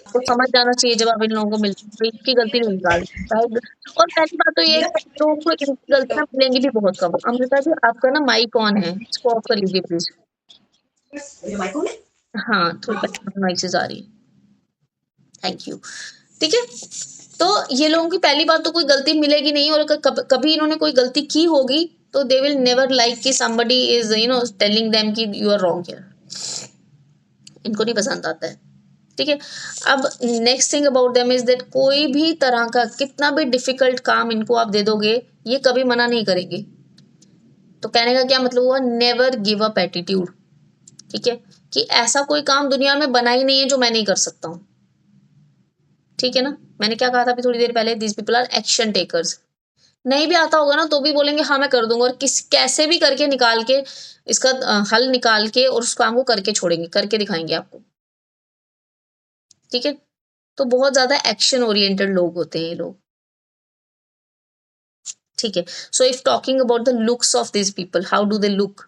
आपको समझ जाना चाहिए जब आप इन लोगों को मिलते हो, तो इनकी गलती नहीं निकालते शायद। और पहली बात तो ये है कि लोगों को इनकी गलतियाँ मिलेंगी भी बहुत कम। अमृता जी, आपका ना माइक ऑन है, इसको ऑफ कर लीजिए प्लीज। माइक ऑन है? हाँ, थोड़ी बैकग्राउंड नॉइसेस आ रही है। Thank you. ठीक है, तो ये लोगों की पहली बात तो कोई गलती मिलेगी नहीं, और अगर कभी इन्होंने कोई गलती की होगी तो दे विल नेवर लाइक कि somebody is टेलिंग देम कि यू आर रॉन्ग हियर। इनको नहीं पसंद आता है। ठीक है, अब next thing about them is that कोई भी तरह का कितना भी डिफिकल्ट काम इनको आप दे दोगे, ये कभी मना नहीं करेंगे। तो कहने का क्या मतलब हुआ, नेवर गिव अप एटीट्यूड। ठीक है, कि ऐसा कोई काम दुनिया में बना ही नहीं है जो मैं नहीं कर सकता हूँ। ठीक है ना, मैंने क्या कहा था अभी थोड़ी देर पहले, this people are action takers. नहीं भी आता होगा ना तो भी बोलेंगे हाँ मैं कर दूंगा, और कैसे भी करके निकाल के इसका हल निकाल के और उस काम को करके छोड़ेंगे, करके दिखाएंगे आपको। ठीक है, तो बहुत ज्यादा एक्शन ओरिएंटेड लोग होते हैं ये लोग। ठीक है, so if talking about the looks of this people, how do they look.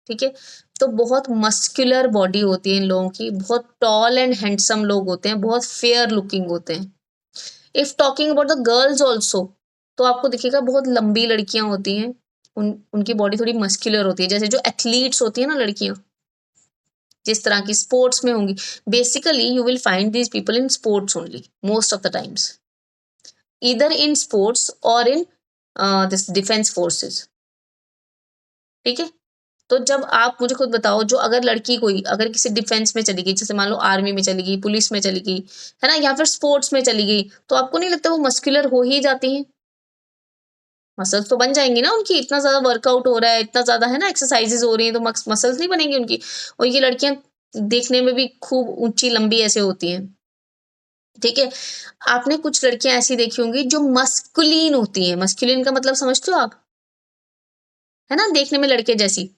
ठीक है, तो बहुत मस्कुलर बॉडी होती है इन लोगों की, बहुत टॉल एंड हैंडसम लोग होते हैं, बहुत फेयर लुकिंग होते हैं। If talking about the girls also, तो आपको दिखेगा बहुत लंबी लड़कियां होती हैं, उनकी बॉडी थोड़ी मस्कुलर होती है, जैसे जो एथलीट्स होती है ना लड़कियां, जिस तरह की स्पोर्ट्स में होंगी। Basically you will find these people in sports only most of the times, either in sports और इन दिस डिफेंस फोर्सेस। ठीक है, तो जब आप मुझे खुद बताओ, जो अगर लड़की कोई अगर किसी डिफेंस में चली गई, जैसे मान लो आर्मी में चली गई, पुलिस में चली गई, है ना, या फिर स्पोर्ट्स में चली गई, तो आपको नहीं लगता वो मस्कुलर हो ही जाती है? मसल्स तो बन जाएंगी ना उनकी, इतना ज्यादा वर्कआउट हो रहा है, इतना ज्यादा है ना एक्सरसाइजेज हो रही है, तो मसल्स नहीं बनेंगी उनकी। और ये लड़कियां देखने में भी खूब ऊंची लंबी ऐसे होती हैं। ठीक है, आपने कुछ लड़कियां ऐसी देखी होंगी जो मस्कुलिन होती हैं। मस्कुलिन का मतलब समझते हो आप, है ना, देखने में लड़के जैसी,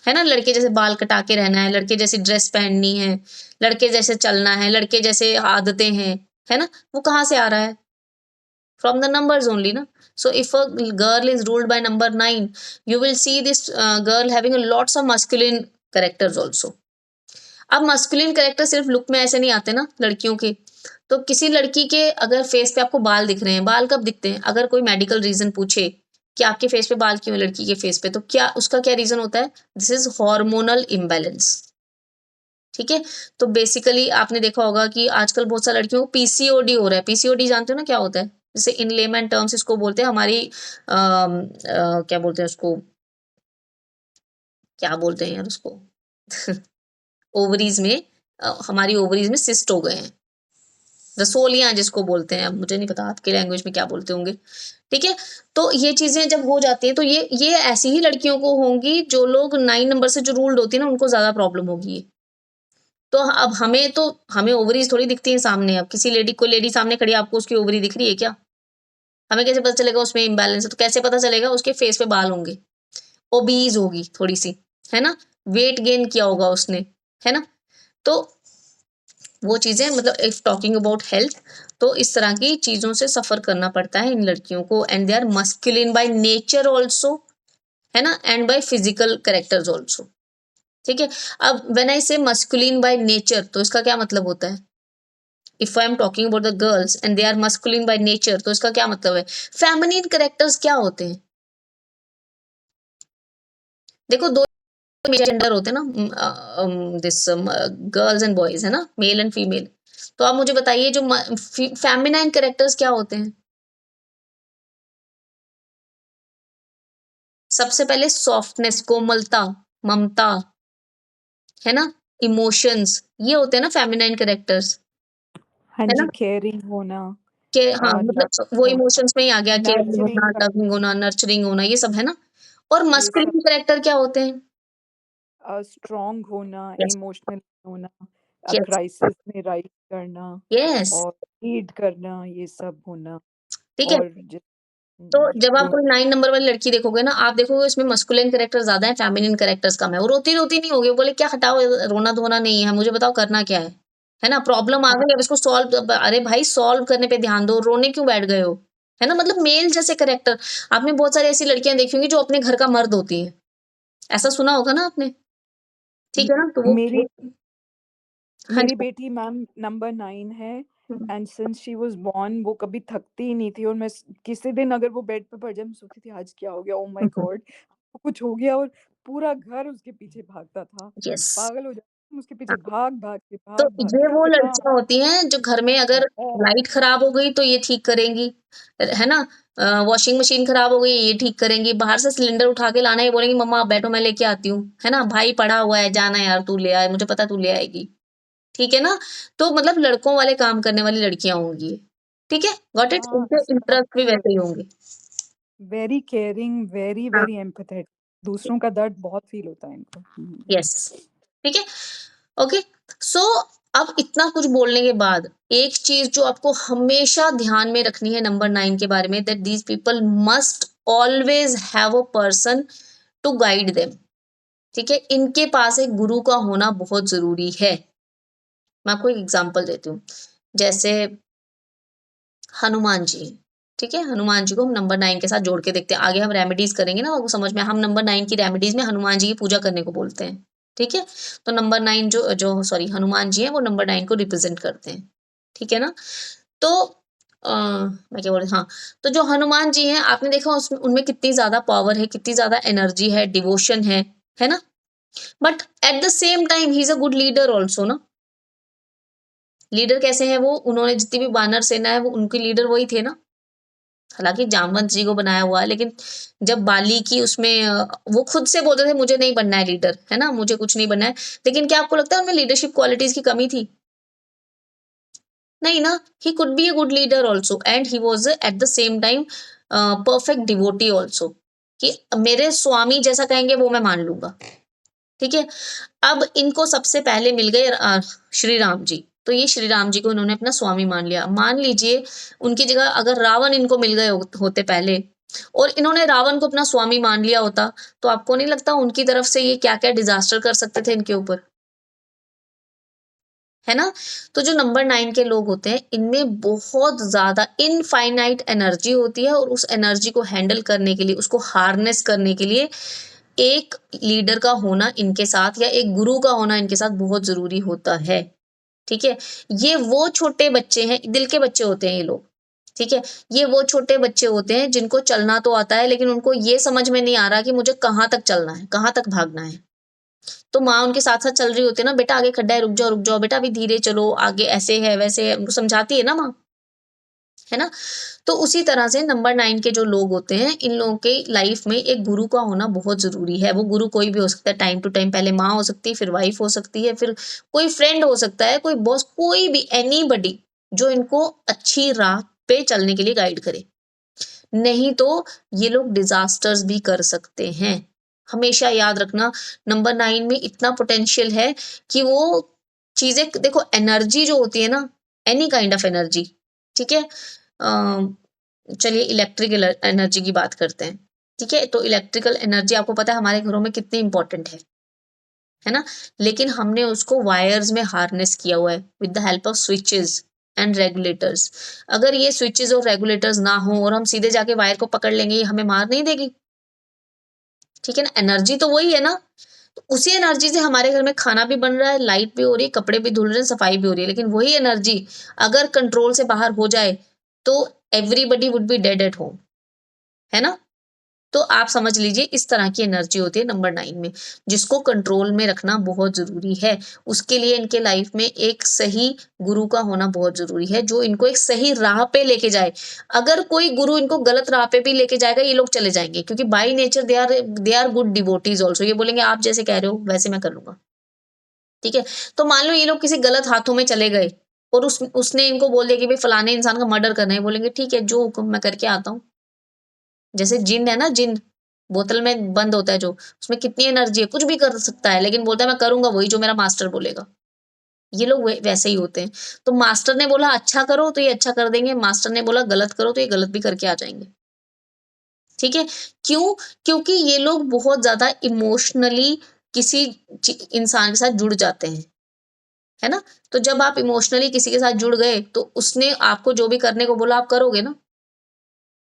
है ना, लड़के जैसे बाल कटा के रहना है, लड़के जैसी ड्रेस पहननी है, लड़के जैसे चलना है, लड़के जैसे आदतें हैं, है ना। वो कहाँ से आ रहा है? फ्रॉम द numbers only ना। So if a girl is ruled by number 9, you will see this girl having a lots of masculine characters also. अब masculine character सिर्फ लुक में ऐसे नहीं आते ना लड़कियों के। तो किसी लड़की के अगर फेस पे आपको बाल दिख रहे हैं, बाल कब दिखते हैं? अगर कोई मेडिकल रीजन पूछे कि आपके फेस पे बाल क्यों है लड़की के फेस पे, तो क्या उसका क्या रीजन होता है? This is hormonal imbalance. ठीक है, तो बेसिकली आपने देखा होगा कि आजकल बहुत सारी लड़कियों को पीसीओडी हो रहा है। पीसीओडी जानते हो ना क्या होता है? जैसे इन लेमन टर्म्स इसको बोलते हैं हमारी क्या बोलते हैं उसको, क्या बोलते हैं यार उसको ओवरीज में, हमारी ओवरीज में सिस्ट हो गए हैं, रसोलियां जिसको बोलते हैं। अब मुझे नहीं पता आपके लैंग्वेज में क्या बोलते होंगे। ठीक है, तो ये चीजें जब हो जाती हैं तो ये ऐसी ही लड़कियों को होंगी जो लोग 9 नंबर से जो रूल्ड होती है ना, उनको ज्यादा प्रॉब्लम होगी ये। तो अब हमें ओवरीज थोड़ी दिखती है सामने। अब किसी लेडी, कोई लेडी सामने खड़ी है, आपको उसकी ओवरी दिख रही है क्या? हमें कैसे पता चलेगा उसमें इम्बैलेंस है? तो कैसे पता चलेगा? उसके फेस पे बाल होंगे, ओबीज होगी थोड़ी सी, है ना, वेट गेन किया होगा उसने, है ना। तो वो चीजें, मतलब इफ टॉकिंग अबाउट हेल्थ, तो इस तरह की चीजों से सफर करना पड़ता है इन लड़कियों को। And they are masculine by nature also, है ना, and by physical characters also. ठीक है, अब व्हेन आई से मस्कुलिन बाय नेचर, तो इसका क्या मतलब होता है? If I am talking about the girls and they are masculine by nature, तो इसका क्या मतलब है? फेमिनिन कैरेक्टर्स क्या होते हैं? देखो, दो जेंडर होते हैं ना, दिस गर्ल्स एंड बॉयज, है ना, मेल एंड फीमेल। तो आप मुझे बताइए जो फेमिनाइन कैरेक्टर्स क्या होते हैं? सबसे पहले सॉफ्टनेस, कोमलता, ममता, है ना, इमोशंस, ये होते हैं ना फेमिनाइन कैरेक्टर्स, हाँ है जी, ना। केयरिंग होना, के हाँ, लव मतलब वो होना, इमोशंस में ही आ गया, केयरिंग नर्चरिंग होना, करना, लविंग होना, नर्चरिंग होना, ये सब है ना। और ये सब, मस्कुलिन कैरेक्टर क्या होते हैं? स्ट्रॉन्ग होना, यस, इमोशनल होना, यस, क्राइसिस में राइज करना यस। और लीड करना, ये सब होना। ठीक है, और तो जब आप जो कोई 9 नंबर वाली लड़की देखोगे ना, आप देखोगे इसमें मस्कुलिन कैरेक्टर ज्यादा है, फेमिनिन कैरेक्टर्स कम है। वो रोती-रोती नहीं होगी, वो बोले क्या हटाओ, रोना-धोना नहीं है, मुझे बताओ करना क्या है? है ना? प्रॉब्लम आ हाँ, गई, अब इसको सॉल्व, अरे भाई सॉल्व करने पे ध्यान दो, रोने क्यों बैठ गए हो? है ना? मतलब मेल जैसे कैरेक्टर। आपने बहुत सारी ऐसी लड़कियां देखी होंगी जो अपने घर का मर्द होती हैं। ऐसा सुना होगा ना आपने? ठीक है ना? तो वो मेरी हाँ मेरी जी। बेटी मैम नंबर 9 है हुँ, and since she was born वो कभी थकती ही नहीं थी और किसी दिन अगर वो बेड पे पड़ जाए मैं सोचती थी आज क्या हो गया? Oh my hmm, hmm. God! कुछ हो गया और पूरा घर उसके पीछे भागता था। यस। पागल हो जाती थी उसके पीछे हाँ, तो भाग-भाग ये के वो इतना लड़कियाँ होती हैं जो घर में अगर हाँ, लाइट खराब हो गई तो ये ठीक करेंगी, है ना? वॉशिंग मशीन खराब हो गई ये ठीक करेंगी, बाहर से सिलेंडर उठा के लाना है, ये बोलेंगी मम्मा आप बैठो मैं लेके आती हूँ, है ना? भाई पड़ा हुआ है जाना यार तू ले आ, मुझे पता है तू ले आएगी, ठीक है ना? तो मतलब लड़कों वाले काम करने वाली लड़कियाँ होंगी ये, ठीक है? Got it? हाँ, इनके इंटरेस्ट भी सब वैसे ही होंगे। वेरी केयरिंग, वेरी, हाँ, वेरी एम्पैथेटिक दूसरों का दर्द बहुत फ़ील होता है इनको। हुँ। यस, ठीक है? ओके, सो अब इतना कुछ बोलने के बाद एक चीज जो आपको हमेशा ध्यान में रखनी है नंबर 9 के बारे में, that these people must always have a person to guide them. ठीक है, इनके पास एक गुरु का होना बहुत जरूरी है। मैं आपको एक एग्जांपल देती हूँ, जैसे हनुमान जी, ठीक है? हनुमान जी को हम नंबर 9 के साथ जोड़ के देखते हैं, आगे हम रेमेडीज करेंगे ना, आपको समझ में, हम नंबर 9 की रेमेडीज में हनुमान जी की पूजा करने को बोलते हैं, ठीक है? तो नंबर 9 जो जो सॉरी हनुमान जी हैं वो नंबर 9 को रिप्रेजेंट करते हैं, ठीक है ना? तो मैं क्या बोल रही, हाँ, तो जो हनुमान जी हैं आपने देखा उसमें उनमें कितनी ज्यादा पावर है, कितनी ज्यादा एनर्जी है, डिवोशन है ना? But at the same time he is a good leader also ना। लीडर कैसे है वो, उन्होंने जितनी भी वानर सेना है वो उनके लीडर वही थे ना। हालाँकि जामवंत जी को बनाया हुआ है, लेकिन जब बाली की उसमें वो खुद से बोलते थे मुझे नहीं बनना है लीडर, है ना? मुझे कुछ नहीं बनना है। लेकिन क्या आपको लगता है उनमें लीडरशिप क्वालिटीज़ की कमी थी? नहीं ना, he could be a good leader also and he was at the same time perfect devotee also, कि मेरे स्वामी जैसा कहेंगे वो मैं मान लूँगा, ठीक है? अब इनको सबसे पहले मिल गए श्री राम जी, तो ये श्री राम जी को इन्होंने अपना स्वामी मान लिया। मान लीजिए उनकी जगह अगर रावण इनको मिल गए होते पहले और इन्होंने रावण को अपना स्वामी मान लिया होता, तो आपको नहीं लगता उनकी तरफ से ये क्या-क्या डिज़ास्टर कर सकते थे इनके ऊपर, है ना? तो जो नंबर 9 के लोग होते हैं, इनमें बहुत ज़्यादा इनफाइनाइट एनर्जी होती है और उस एनर्जी को हैंडल करने के लिए, उसको हार्नेस करने के लिए एक लीडर का होना इनके साथ या एक गुरु का होना इनके साथ बहुत ज़रूरी होता है, ठीक है? ये वो छोटे बच्चे हैं, दिल के बच्चे होते हैं ये लोग, ठीक है? ये वो छोटे बच्चे होते हैं जिनको चलना तो आता है लेकिन उनको ये समझ में नहीं आ रहा कि मुझे कहाँ तक चलना है, कहाँ तक भागना है। तो माँ उनके साथ-साथ चल रही होती है ना, बेटा आगे खड्डा है, रुक जाओ बेटा अभी धीरे चलो, आगे ऐसे है, वैसे है, उनको समझाती है ना माँ, है ना? तो उसी तरह से नंबर 9 के जो लोग होते हैं, इन लोगों के लाइफ में एक गुरु का होना बहुत ज़रूरी है। वो गुरु कोई भी हो सकता है, टाइम टू टाइम, पहले माँ हो सकती है, फिर वाइफ हो सकती है, फिर कोई फ्रेंड हो सकता है, कोई बॉस, कोई भी एनीबॉडी जो इनको अच्छी राह पे चलने के लिए गाइड करे। नहीं तो ये लोग डिज़ास्टर्स भी कर सकते हैं। हमेशा याद रखना नंबर 9 में इतना पोटेंशियल है कि वो चीज़ें देखो, एनर्जी जो होती है ना, एनी काइंड ऑफ एनर्जी, ठीक है? चलिए इलेक्ट्रिकल एनर्जी की बात करते हैं, ठीक है? तो इलेक्ट्रिकल एनर्जी आपको पता है हमारे घरों में कितनी इंपॉर्टेंट है ना? लेकिन हमने उसको वायर्स में हार्नेस किया हुआ है with the help of switches and regulators. अगर ये स्विचेस और रेगुलेटर्स ना हो और हम सीधे जाके वायर को पकड़ लेंगे, ये हमें मार नहीं देगी, ठीक है ना? एनर्जी तो वही है ना। तो उसी एनर्जी से हमारे घर में खाना भी बन रहा है, लाइट भी हो रही है, कपड़े भी धुल रहे हैं, सफाई भी हो रही है, लेकिन वही एनर्जी अगर कंट्रोल से बाहर हो जाए तो everybody would be dead at home, है ना? तो आप समझ लीजिए इस तरह की एनर्जी होती है नंबर 9 में, जिसको कंट्रोल में रखना बहुत ज़रूरी है। उसके लिए इनके लाइफ में एक सही गुरु का होना बहुत ज़रूरी है, जो इनको एक सही राह पे लेके जाए। अगर कोई गुरु इनको गलत राह पे भी लेके जाएगा, ये लोग चले जाएँगे क्योंकि by nature they are good devotees also. ये बोलेंगे आप जैसे कह रहे हो वैसे मैं कर लूँगा, ठीक है? तो मान लो ये लोग किसी गलत हाथों में चले गए और उसने इनको बोल दिया कि भई फलाने इंसान का मर्डर करना है, ये बोलेंगे ठीक है, जो हुक्म मैं करके आता हूँ। जैसे जिन है ना, जिन बोतल में बंद होता है जो, उसमें कितनी एनर्जी है, कुछ भी कर सकता है, लेकिन बोलता है मैं करूँगा वही जो मेरा मास्टर बोलेगा। ये लोग वैसे ही होते हैं। तो मास्टर ने बोला अच्छा करो तो ये अच्छा कर देंगे, मास्टर ने बोला गलत करो तो ये गलत भी करके आ जाएँगे। ठीक है? क्यों? क्योंकि ये लोग बहुत ज़्यादा इमोशनली किसी इंसान के साथ जुड़ जाते हैं, है ना? तो जब आप इमोशनली किसी के साथ जुड़ गए तो उसने आपको जो भी करने को बोला आप करोगे ना।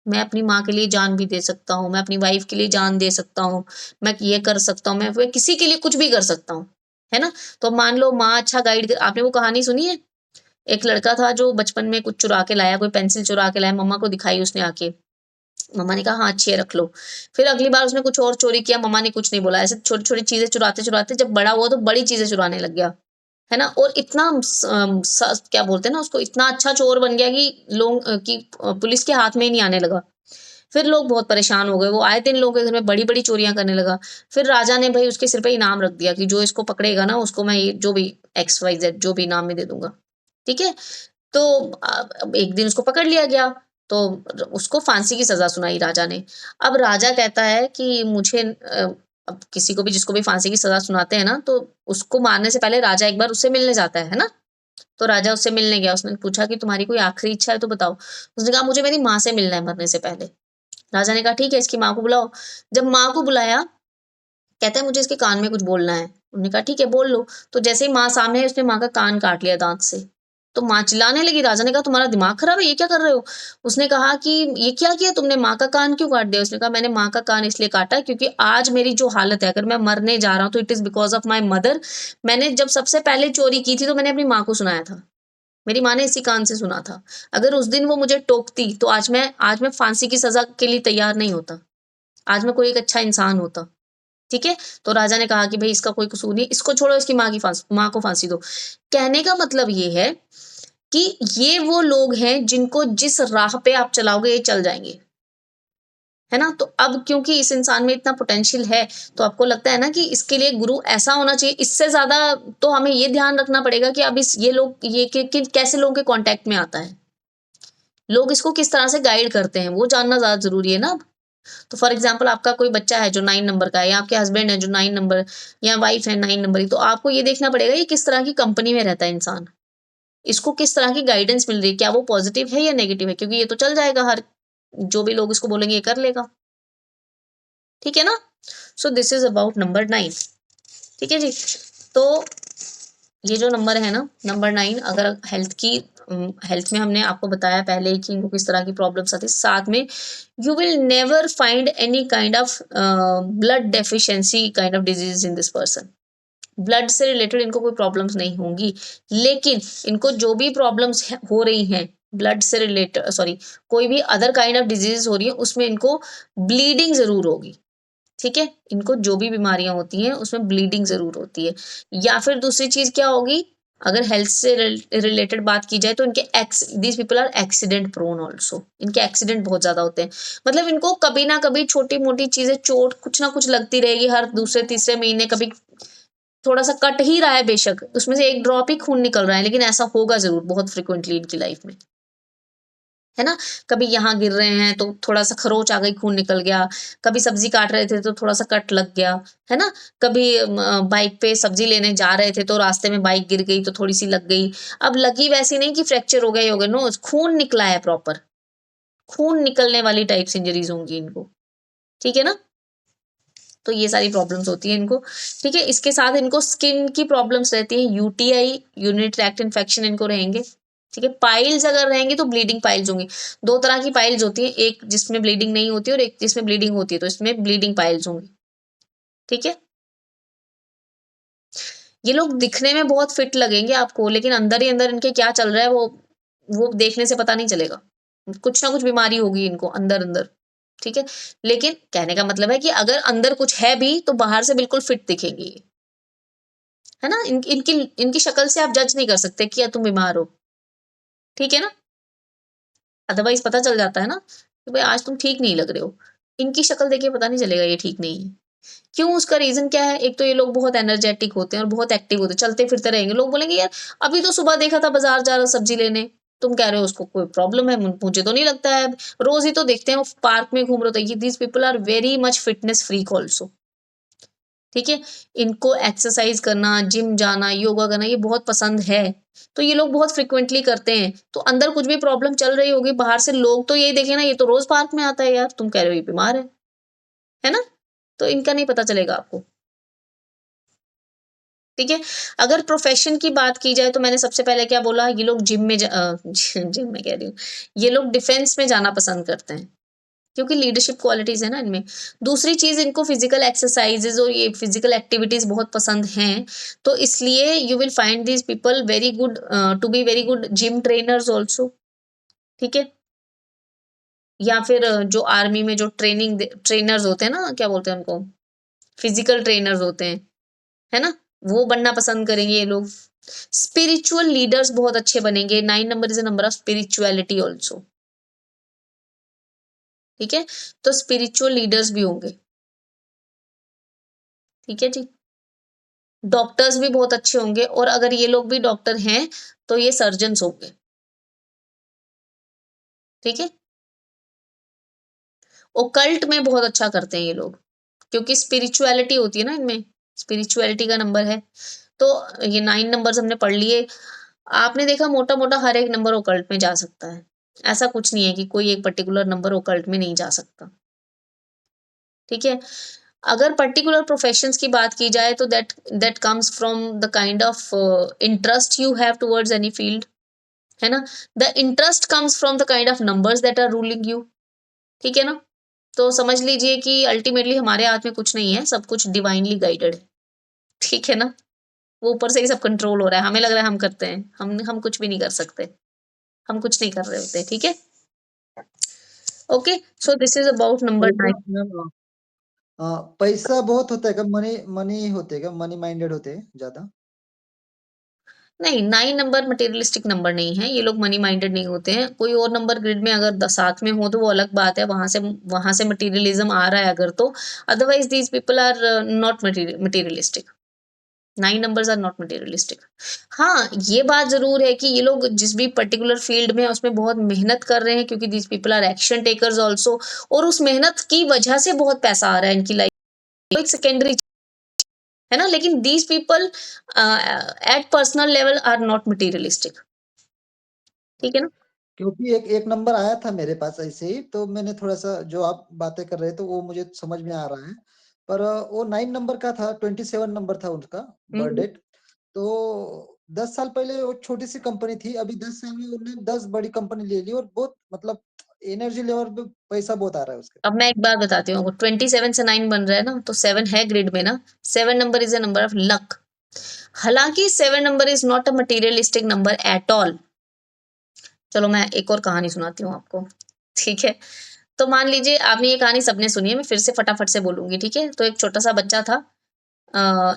मैं अपनी माँ के लिए जान भी दे सकता हूँ, मैं अपनी वाइफ के लिए जान दे सकता हूँ, मैं ये कर सकता हूँ, मैं किसी के लिए कुछ भी कर सकता हूँ, है ना? तो मान लो माँ अच्छा गाइड, आपने वो कहानी सुनी है? एक लड़का था जो बचपन में कुछ चुरा के लाया, कोई पेंसिल चुरा के लाया, मम्मा को दिखाई उसने आके। मम्मा ने कहा हाँ अच्छी है रख लो। फिर अगली बार उसने कुछ और चोरी किया, मम्मा ने कुछ नहीं बोला। ऐसे छोटी-छोटी चीज़ें चुराते-चुराते जब बड़ा हुआ तो बड़ी चीज़ें चुराने लग गया, है ना? और इतना क्या बोलते हैं ना उसको, इतना अच्छा चोर बन गया कि पुलिस के हाथ में ही नहीं आने लगा। फिर लोग बहुत परेशान हो गए, वो आए दिन लोगों के घर में बड़ी-बड़ी चोरियाँ करने लगा। फिर राजा ने भई उसके सिर पे इनाम रख दिया कि जो इसको पकड़ेगा ना उसको मैं ये जो भी एक्स वाई ज़ेड जो भी इनाम मैं दे दूँगा। ठीक है? तो एक दिन उसको पकड़ लिया गया, तो उसको फांसी की सज़ा सुनाई राजा ने। अब राजा कहता है कि अब किसी को भी जिसको भी फांसी की सज़ा सुनाते हैं ना, तो उसको मारने से पहले राजा एक बार उससे मिलने जाता है ना? तो राजा उससे मिलने गया, उसने पूछा कि तुम्हारी कोई आखिरी इच्छा है तो बताओ। उसने कहा मुझे मेरी माँ से मिलना है मरने से पहले। राजा ने कहा ठीक है इसकी माँ को बुलाओ। जब माँ को बुलाया, कहता है मुझे इसके कान में कुछ बोलना है। उन्होंने कहा ठीक है बोल लो। तो जैसे ही माँ सामने है उसने माँ का कान काट लिया दाँत से। तो माँ चिल्लाने लगी, राजा ने कहा तुम्हारा दिमाग खराब है, ये क्या कर रहे हो? उसने कहा कि ये क्या किया तुमने, माँ का कान क्यों काट दिया? उसने कहा मैंने माँ का कान इसलिए काटा क्योंकि आज मेरी जो हालत है, अगर मैं मरने जा रहा हूँ तो it is because of my mother. मैंने जब सबसे पहले चोरी की थी तो मैंने अपनी माँ को सुनाया था। मेरी माँ ने इसी कान से सुना था। अगर उस दिन वो मुझे टोकती तो आज मैं फांसी की सज़ा के लिए तैयार नहीं होता। आज मैं कोई एक अच्छा इंसान होता। ठीक है? तो राजा ने कहा कि भई इसका कोई कसूर नहीं, इसको छोड़ो इसकी माँ को फांसी दो। कहने का मतलब ये है कि ये वो लोग हैं जिनको जिस राह पे आप चलाओगे ये चल जाएँगे। है ना? तो अब क्योंकि इस इंसान में इतना पोटेंशियल है, तो आपको लगता है ना कि इसके लिए गुरु ऐसा होना चाहिए। इससे ज़्यादा तो हमें ये ध्यान रखना पड़ेगा कि अब इस ये लोग ये कि कैसे लोगों के कॉन्टैक्ट में आता है। लोग इसको किस तरह से गाइड करते हैं, वो जानना ज़्यादा ज़रूरी है ना अब। तो फॉर एग्ज़ाम्पल आपका कोई बच्चा है जो 9 नंबर का है, या आपके हस्बैंड है जो 9 नंबर, या वाइफ़ है 9 नंबर की, तो आपको ये देखना पड़ेगा ये किस तरह की कंपनी में रहता है इंसान। इसको किस तरह की गाइडेंस मिल रही है, क्या वो पॉज़िटिव है या नेगेटिव है? क्योंकि ये तो चल जाएगा, हर जो भी लोग इसको बोलेंगे ये कर लेगा। ठीक है ना? So this is about number 9। ठीक है जी? तो ये जो नंबर है ना, नंबर 9, अगर हेल्थ में हमने आपको बताया पहले ही कि इनको किस तरह की प्रॉब्लम्स आती है। साथ में you will never find any kind of blood deficiency kind of disease in this person. Blood से रिलेटेड इनको कोई प्रॉब्लम्स नहीं होंगी, लेकिन इनको जो भी प्रॉब्लम्स हो रही हैं ब्लड से रिलेटेड, सॉरी, कोई भी अदर काइंड ऑफ डिजीज हो रही है उसमें इनको ब्लीडिंग जरूर होगी। ठीक है? इनको जो भी बीमारियां होती हैं उसमें ब्लीडिंग जरूर होती है। या फिर दूसरी चीज क्या होगी, अगर हेल्थ से रिलेटेड बात की जाए तो इनके these people are accident prone also. इनके एक्सीडेंट बहुत ज्यादा होते हैं। मतलब इनको कभी ना कभी छोटी मोटी चीजें, चोट कुछ ना कुछ लगती रहेगी हर दूसरे तीसरे महीने। कभी थोड़ा-सा कट ही रहा है बेशक, उसमें से एक ड्रॉप ही खून निकल रहा है, लेकिन ऐसा होगा ज़रूर बहुत फ्रीक्वेंटली इनकी लाइफ में, है ना? कभी यहाँ गिर रहे हैं तो थोड़ा-सा खरोंच आ गई, खून निकल गया, कभी सब्ज़ी काट रहे थे तो थोड़ा-सा कट लग गया, है ना? कभी बाइक पे सब्ज़ी लेने जा रहे थे तो रास्ते में बाइक गिर गई तो थोड़ी-सी लग गई। अब लगी वैसी नहीं कि फ्रैक्चर हो गया, ये हो गया, नो, खून निकला है प्रॉपर, खून निकलने वाली टाइप्स इंजरीज़ होंगी इनको, ठीक है ना? तो ये सारी प्रॉब्लम्स होती है इनको। ठीक है? इसके साथ इनको स्किन की प्रॉब्लम्स रहती है, यूटीआई, यूरिनरी ट्रैक्ट इन्फेक्शन इनको रहेंगे। ठीक है? पाइल्स अगर रहेंगी तो ब्लीडिंग पाइल्स होंगी। 2 तरह की पाइल्स होती हैं, एक जिसमें ब्लीडिंग नहीं होती है और एक जिसमें ब्लीडिंग होती है, तो इसमें ब्लीडिंग पाइल्स होंगी। ठीक है? ये लोग दिखने में बहुत फिट लगेंगे आपको, लेकिन अंदर ही अंदर इनके क्या चल रहा है वो देखने से पता नहीं चलेगा। कुछ ना कुछ बीमारी होगी इनको अंदर-अंदर। ठीक है? लेकिन कहने का मतलब है कि अगर अंदर कुछ है भी तो बाहर से बिल्कुल फिट दिखेंगे ये। है ना? इनकी इनकी शक्ल से आप जज नहीं कर सकते कि तुम बीमार हो। ठीक है ना? अदरवाइज़ पता चल जाता है ना कि भाई आज तुम ठीक नहीं लग रहे हो। इनकी शक्ल देख के पता नहीं चलेगा ये ठीक नहीं है। क्यों? उसका रीज़न क्या है? एक तो ये लोग बहुत एनर्जेटिक होते हैं और बहुत एक्टिव होते हैं, चलते-फिरते रहेंगे। लोग बोलेंगे यार अभी तो सुबह देखा था बाज़ार जा रहा सब्ज़ी लेने, तुम कह रहे हो उसको कोई प्रॉब्लम है, मुझे तो नहीं लगता है। रोज़ ही तो देखते हैं वो पार्क में घूम रहे होते हैं। These people are very much fitness freak also. ठीक है? इनको एक्सरसाइज़ करना, जिम जाना, योगा करना ये बहुत पसंद है। तो ये लोग बहुत फ्रीक्वेंटली करते हैं। तो अंदर कुछ भी प्रॉब्लम चल रही होगी, बाहर से लोग तो यही देखें ना, ये तो रोज़ पार्क में आता है यार, तुम कह रहे हो ये बीमार है। है ना? तो इनका नहीं पता चलेगा आपको। ठीक है? अगर प्रोफ़ेशन की बात की जाए तो मैंने सबसे पहले क्या बोला, ये लोग जिम में जिम में कह रही हूँ, ये लोग डिफेंस में जाना पसंद करते हैं। क्योंकि लीडरशिप क्वालिटीज है ना इनमें। दूसरी चीज, इनको फिजिकल एक्सरसाइजेज और ये फिजिकल एक्टिविटीज बहुत पसंद हैं, तो इसलिए you will find these people very good to be very good gym trainers also. ठीक है, या फिर जो आर्मी में जो ट्रेनर्स होते हैं ना, क्या बोलते हैं उनको, फिजिकल ट्रेनर्स होते हैं, है ना, वो बनना पसंद करेंगे ये लोग। स्पिरिचुअल लीडर्स बहुत अच्छे बनेंगे। 9 number is a number of spirituality also. ठीक है, तो स्पिरिचुअल लीडर्स भी होंगे। ठीक है जी, डॉक्टर्स भी बहुत अच्छे होंगे, और अगर ये लोग भी डॉक्टर हैं तो ये सर्जन्स होंगे। ठीक है, ओकल्ट में बहुत अच्छा करते हैं ये लोग, क्योंकि स्पिरिचुअलिटी होती है ना इनमें, स्पिरिचुअलिटी का नंबर है। तो ये 9 नंबर्स हमने पढ़ लिए। आपने देखा मोटा मोटा हर एक नंबर ओकल्ट में जा सकता है, ऐसा कुछ नहीं है कि कोई एक पर्टिकुलर नंबर ओकल्ट में नहीं जा सकता। ठीक है, अगर पर्टिकुलर प्रोफेशंस की बात की जाए तो that comes from the kind of interest you have towards any field, है ना। The interest comes from the kind of numbers that are ruling you. ठीक है ना, तो समझ लीजिए कि अल्टीमेटली हमारे हाथ में कुछ नहीं है, सब कुछ डिवाइनली गाइडेड है। ठीक है ना, वो ऊपर से ही सब कंट्रोल हो रहा है, हमें लग रहा है हम करते हैं, हम कुछ भी नहीं कर सकते, हम कुछ नहीं कर रहे होते। ठीक है, okay, so this is about number पैसा 9। मैम पैसा बहुत होता है क्या? मनी मनी होते हैं क्या? मनी माइंडेड होते हैं ज़्यादा? नहीं, 9 नंबर मटेरियलिस्टिक नंबर नहीं है, ये लोग मनी माइंडेड नहीं होते हैं। कोई और नंबर ग्रिड में अगर साथ में हो तो वो अलग बात है, वहां से मटेरियलिज्म आ रहा है अगर तो, otherwise these people are not materialistic. 9 numbers are not materialistic. हाँ, ये बात जरूर है कि ये लोग जिस भी पर्टिकुलर फील्ड में उसमें बहुत मेहनत कर रहे हैं, क्योंकि these people are action takers also, और उस मेहनत की वजह से बहुत पैसा आ रहा है इनकी लाइफ, एक सेकेंडरी है ना। लेकिन these people at personal level are not materialistic. ठीक है ना, क्योंकि एक एक नंबर आया था मेरे पास ऐसे ही, तो मैंने थोड़ा-सा जो आप बातें कर रहे थे वो मुझे समझ में आ रहा है। पर वो 9 नंबर का था, 27 नंबर था उसका बर्थ हम्म। डेट। तो 10 साल पहले वो छोटी-सी कंपनी थी, अभी 10 साल में उन्होंने 10 बड़ी कंपनी ले ली और बहुत मतलब एनर्जी लेवल पे पैसा बहुत आ रहा है उसके। अब मैं एक बात बताती हूँ, 27 से 9 बन रहा है ना, तो 7 है ग्रिड में ना। 7 number is a number of luck. हालांकि 7 number is not a materialistic number at all. चलो मैं एक और कहानी सुनाती हूँ आपको। ठीक है, तो मान लीजिए आपने ये कहानी सबने सुनी है, मैं फिर से फटाफट से बोलूंगी। ठीक है, तो एक छोटा सा बच्चा था,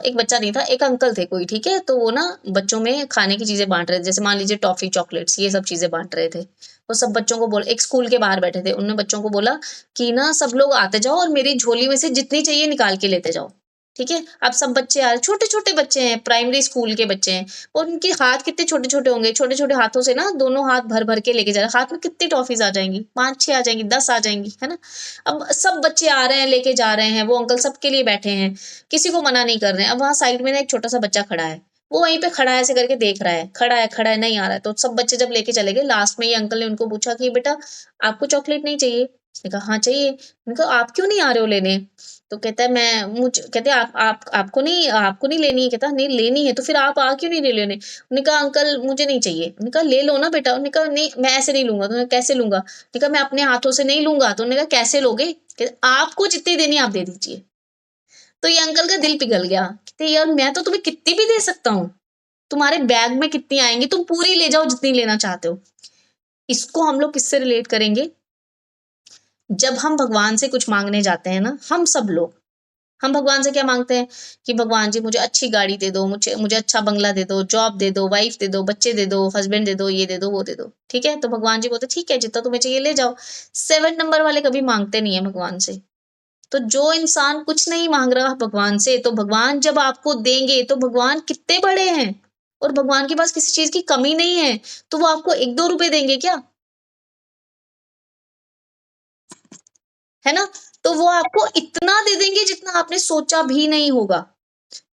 एक बच्चा नहीं था, एक अंकल थे कोई। ठीक है, तो वो ना बच्चों में खाने की चीजें बांट रहे थे, जैसे मान लीजिए टॉफी, चॉकलेट्स, ये सब चीजें बांट रहे थे। वो सब बच्चों को बोल, एक स्कूल के बाहर बैठे थे, उन्होंने बच्चों को बोला कि ना सब लोग आते जाओ और मेरी झोली में से जितनी चाहिए निकाल के लेते जाओ। ठीक है, अब सब बच्चे आ रहे, छोटे छोटे बच्चे हैं, प्राइमरी स्कूल के बच्चे हैं, और उनके हाथ कितने छोटे छोटे होंगे, छोटे छोटे हाथों से ना दोनों हाथ भर भर के लेके जा रहे हैं। हाथ में कितनी टॉफीज आ जाएंगी, 5-6 आ जाएंगी, 10 आ जाएंगी, है ना। अब सब बच्चे आ रहे हैं, लेके जा रहे हैं, वो अंकल सबके लिए बैठे हैं, किसी को मना नहीं कर रहे हैं। अब वहां साइड में ना एक छोटा सा बच्चा खड़ा है, वो वहीं पे खड़ा है, ऐसे करके देख रहा है, खड़ा है, नहीं आ रहा है। तो सब बच्चे जब लेके चले गए, लास्ट में ये अंकल ने उनको पूछा कि बेटा आपको चॉकलेट नहीं चाहिए? उसने कहा हाँ चाहिए। उन्होंने कहा आप क्यों नहीं आ रहे हो लेने? तो कहता है मैं मुझ कहते आप आपको नहीं लेनी है? कहता नहीं लेनी है। तो फिर आप आ क्यों नहीं ले लेने? उन्होंने कहा अंकल मुझे नहीं चाहिए। उन्होंने कहा ले लो ना बेटा। उन्होंने कहा नहीं मैं ऐसे नहीं लूंगा। तो उन्होंने कैसे लूंगा? उन्होंने कहा मैं अपने हाथों से नहीं लूंगा। तो उन्होंने कहा कैसे लोगे? कहते आपको जितनी देनी है आप दे दीजिए। तो ये अंकल का दिल पिघल गया, कहते यार मैं तो तुम्हें कितनी भी दे सकता हूँ, तुम्हारे बैग में कितनी आएंगी, तुम पूरी ले जाओ जितनी लेना चाहते हो। इसको हम लोग किससे रिलेट करेंगे? जब हम भगवान से कुछ मांगने जाते हैं ना, हम भगवान से क्या मांगते हैं कि भगवान जी मुझे अच्छी गाड़ी दे दो, मुझे मुझे अच्छा बंगला दे दो, जॉब दे दो, वाइफ दे दो, बच्चे दे दो, हस्बैंड दे दो, ये दे दो, वो दे दो। ठीक है, तो भगवान जी बोलते ठीक है जितना तुम्हें चाहिए ले जाओ। 7 नंबर वाले कभी मांगते नहीं है भगवान से। तो जो इंसान कुछ नहीं मांग रहा भगवान से, तो भगवान जब आपको देंगे तो भगवान कितने बड़े हैं, और भगवान के पास किसी चीज की कमी नहीं है, तो वो आपको 1-2 रुपए देंगे क्या? है ना, तो वो आपको इतना दे देंगे जितना आपने सोचा भी नहीं होगा।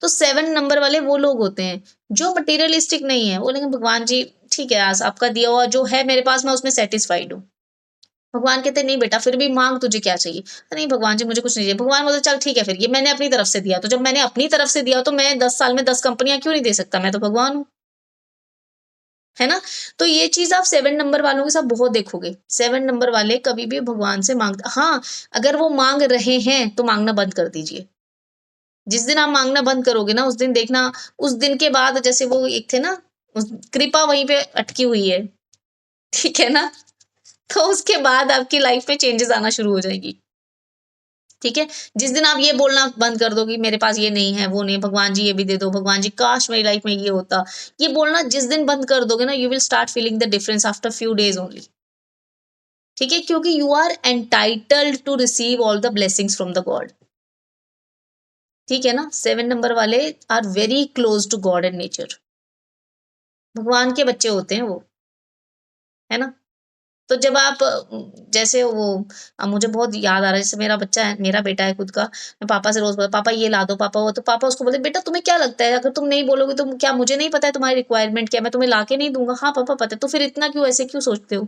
तो 7 नंबर वाले वो लोग होते हैं जो मटेरियलिस्टिक नहीं है, बोलेंगे भगवान जी ठीक है, आज आपका दिया हुआ जो है मेरे पास मैं उसमें सेटिस्फाइड हूँ। भगवान कहते नहीं बेटा फिर भी मांग, तुझे क्या चाहिए? नहीं भगवान जी मुझे कुछ नहीं चाहिए। भगवान बोलते चल ठीक है, फिर ये मैंने अपनी तरफ से दिया, तो जब मैंने अपनी तरफ से दिया तो मैं 10 साल में 10 कंपनियां क्यों नहीं दे सकता? मैं तो भगवान हूँ। है ना? तो ये चीज़ आप 7 नंबर वालों के साथ बहुत देखोगे। 7 नंबर वाले कभी भी भगवान से हाँ, अगर वो माँग रहे हैं तो माँगना बंद कर दीजिए। जिस दिन आप माँगना बंद करोगे ना, उस दिन देखना, उस दिन के बाद जैसे वो एक थे ना, उस कृपा वहीं पे अटकी हुई है, ठीक है ना? तो उसके बाद आपकी लाइफ में चेंजेस आना शुरू हो जाएगी। ठीक है? जिस दिन आप ये बोलना बंद कर दो कि मेरे पास ये नहीं है, वो नहीं है, भगवान जी ये भी दे दो, भगवान जी काश मेरी लाइफ में ये होता। ये बोलना जिस दिन बंद कर दोगे ना, you will start feeling the difference after few days only. ठीक है? क्योंकि you are entitled to receive all the blessings from the God. ठीक है ना? 7 नंबर वाले are very close to God and nature. भगवान के बच्चे होते हैं वो, है ना? तो जब आप जैसे वो मुझे बहुत याद आ रहा है, जैसे मेरा बच्चा है, मेरा बेटा है खुद का, मैं पापा से रोज़ बोलता, "पापा ये ला दो, पापा वो", तो पापा उसको बोलते, "बेटा तुम्हें क्या लगता है, अगर तुम नहीं बोलोगे तो क्या मुझे नहीं पता है तुम्हारी रिक्वायरमेंट क्या है? मैं तुम्हें ला के नहीं दूँगा?" "हाँ पापा पता है।" "तो फिर इतना क्यों ऐसे क्यों सोचते हो?"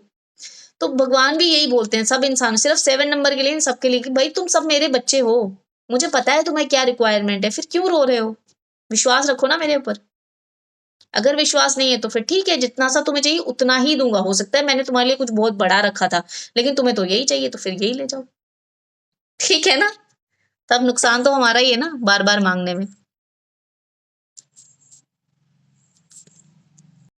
तो भगवान भी यही बोलते हैं सब इंसान, सिर्फ 7 नंबर के लिए नहीं, सबके लिए, कि भाई तुम सब मेरे बच्चे हो, मुझे पता है तुम्हें क्या रिक्वायरमेंट है, फिर क्यों रो रहे हो? विश्वास रखो ना मेरे ऊपर। अगर विश्वास नहीं है तो फिर ठीक है, जितना सा तुम्हें चाहिए उतना ही दूँगा। हो सकता है मैंने तुम्हारे लिए कुछ बहुत बड़ा रखा था, लेकिन तुम्हें तो यही चाहिए तो फिर यही ले जाओ। ठीक है ना? तब नुकसान तो हमारा ही है ना बार-बार माँगने में।